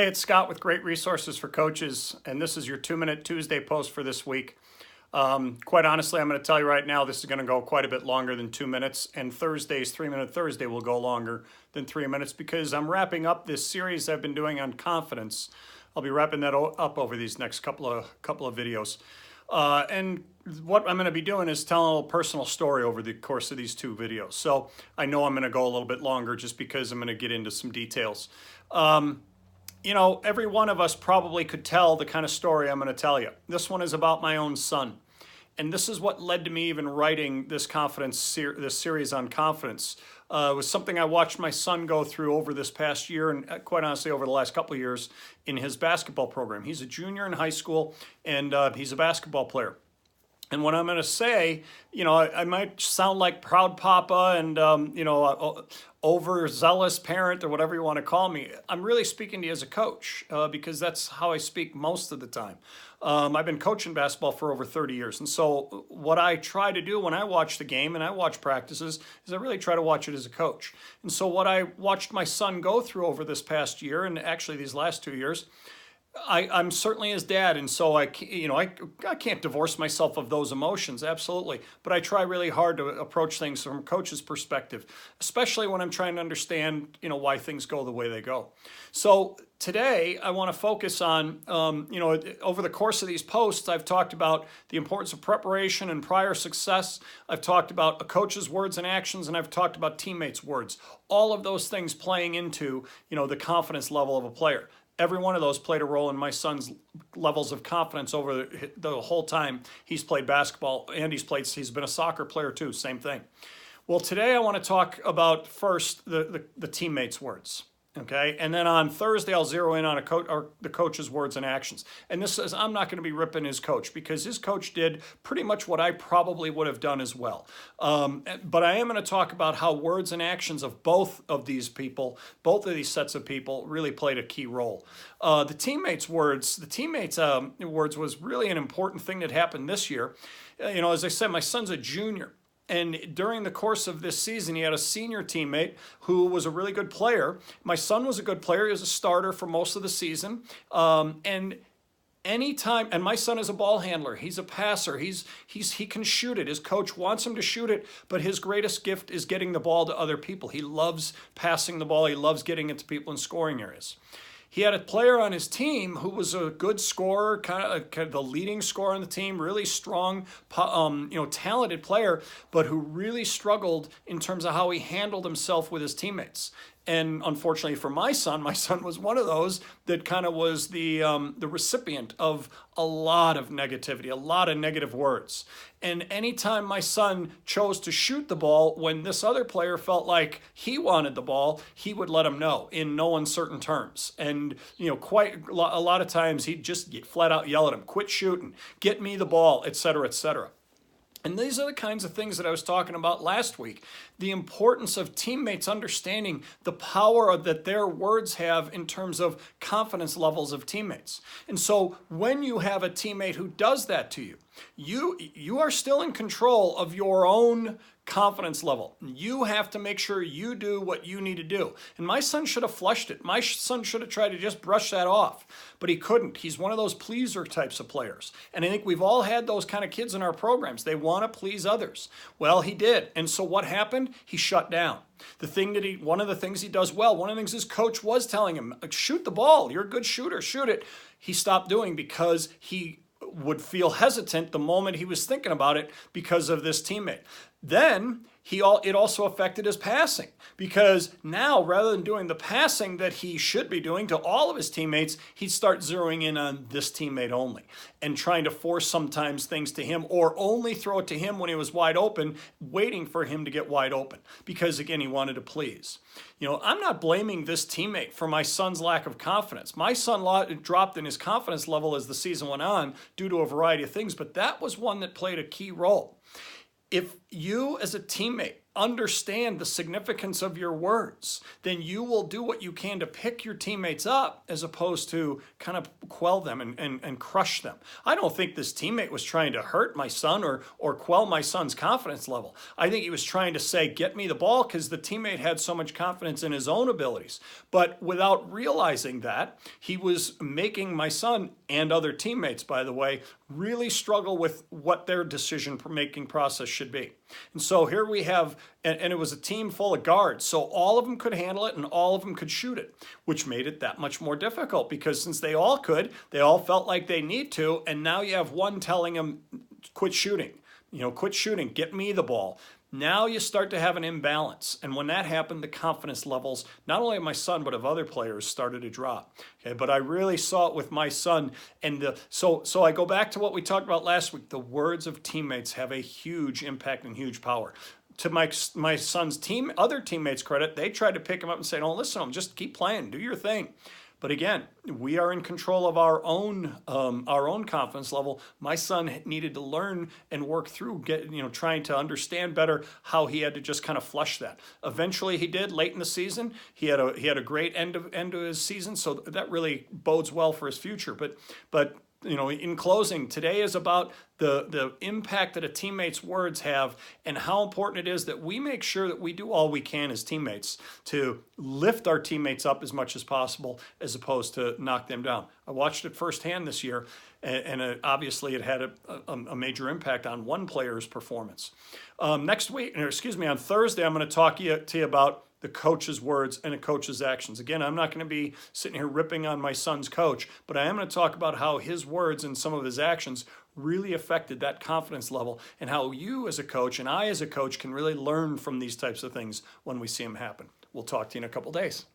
Hey, it's Scott with Great Resources for Coaches, and this is your 2-Minute Tuesday post for this week. Quite honestly, I'm going to tell you right now, this is going to go quite a bit longer than 2 minutes, and Thursday's 3-Minute Thursday will go longer than 3 minutes because I'm wrapping up this series I've been doing on confidence. I'll be wrapping that up over these next couple of videos. And what I'm going to be doing is telling a little personal story over the course of these 2 videos. So I know I'm going to go a little bit longer just because I'm going to get into some details. You know, every one of us probably could tell the kind of story I'm going to tell you. This one is about my own son. And this is what led to me even writing this this series on confidence. It was something I watched my son go through over this past year and quite honestly over the last couple of years in his basketball program. He's a junior in high school and he's a basketball player. And what I'm going to say, you know, I might sound like proud papa and, you know, overzealous parent or whatever you want to call me. I'm really speaking to you as a coach because that's how I speak most of the time. I've been coaching basketball for over 30 years. And so what I try to do when I watch the game and I watch practices is I really try to watch it as a coach. And so what I watched my son go through over this past year and actually these last 2 years, I'm certainly his dad, and so I can't divorce myself of those emotions, absolutely. But I try really hard to approach things from a coach's perspective, especially when I'm trying to understand, you know, why things go the way they go. So today I want to focus on, you know, over the course of these posts, I've talked about the importance of preparation and prior success. I've talked about a coach's words and actions, and I've talked about teammates' words. All of those things playing into, you know, the confidence level of a player. Every one of those played a role in my son's levels of confidence over the whole time he's played basketball, and he's been a soccer player too, same thing. Well, today I want to talk about first the teammates' words. Okay, and then on Thursday I'll zero in on the coach's words and actions. And this says I'm not going to be ripping his coach because his coach did pretty much what I probably would have done as well. But I am going to talk about how words and actions of both of these sets of people, really played a key role. The teammates' words was really an important thing that happened this year. You know, as I said, my son's a junior. And during the course of this season, he had a senior teammate who was a really good player. My son was a good player. He was a starter for most of the season. And my son is a ball handler. He's a passer. He can shoot it. His coach wants him to shoot it, but his greatest gift is getting the ball to other people. He loves passing the ball. He loves getting it to people in scoring areas. He had a player on his team who was a good scorer, kind of the leading scorer on the team, really strong, talented player, but who really struggled in terms of how he handled himself with his teammates. And unfortunately for my son was one of those that kind of was the recipient of a lot of negativity, a lot of negative words. And anytime my son chose to shoot the ball when this other player felt like he wanted the ball, he would let him know in no uncertain terms. And, you know, quite a lot of times he'd just flat out yell at him, quit shooting, get me the ball, et cetera, et cetera. And these are the kinds of things that I was talking about last week. The importance of teammates understanding the power that their words have in terms of confidence levels of teammates. And so when you have a teammate who does that to you, you are still in control of your own confidence level. You have to make sure you do what you need to do. And my son should have flushed it. My son should have tried to just brush that off, but he couldn't. He's one of those pleaser types of players. And I think we've all had those kind of kids in our programs. They want to please others. Well, he did. And so what happened? He shut down. One of the things he does well, one of the things his coach was telling him, shoot the ball. You're a good shooter. Shoot it. He stopped doing because he would feel hesitant the moment he was thinking about it because of this teammate. Then it also affected his passing because now rather than doing the passing that he should be doing to all of his teammates, he'd start zeroing in on this teammate only and trying to force sometimes things to him or only throw it to him when he was wide open, waiting for him to get wide open because, again, he wanted to please. You know, I'm not blaming this teammate for my son's lack of confidence. My son dropped in his confidence level as the season went on due to a variety of things, but that was one that played a key role. If you as a teammate understand the significance of your words, then you will do what you can to pick your teammates up as opposed to kind of quell them and crush them. I don't think this teammate was trying to hurt my son or quell my son's confidence level. I think he was trying to say, get me the ball, because the teammate had so much confidence in his own abilities. But without realizing that, he was making my son and other teammates, by the way, really struggle with what their decision-making process should be. And so here we have, and it was a team full of guards, so all of them could handle it and all of them could shoot it, which made it that much more difficult, because since they all could, they all felt like they need to, and now you have one telling them, quit shooting, quit shooting, get me the ball. Now you start to have an imbalance. And when that happened, the confidence levels, not only of my son, but of other players, started to drop. Okay, but I really saw it with my son. And so I go back to what we talked about last week. The words of teammates have a huge impact and huge power. To my son's other teammates' credit, they tried to pick him up and say, don't listen to him, just keep playing, do your thing. But again, we are in control of our own confidence level. My son needed to learn and work through trying to understand better how he had to just kind of flush that. Eventually he did late in the season. He had a great end of his season, so that really bodes well for his future. But in closing, today is about the impact that a teammate's words have and how important it is that we make sure that we do all we can as teammates to lift our teammates up as much as possible, as opposed to knock them down. I watched it firsthand this year, and obviously it had a major impact on one player's performance. Next week, on Thursday, I'm going to talk to you about the coach's words and a coach's actions. Again, I'm not going to be sitting here ripping on my son's coach, but I am going to talk about how his words and some of his actions really affected that confidence level, and how you as a coach and I as a coach can really learn from these types of things when we see them happen. We'll talk to you in a couple days.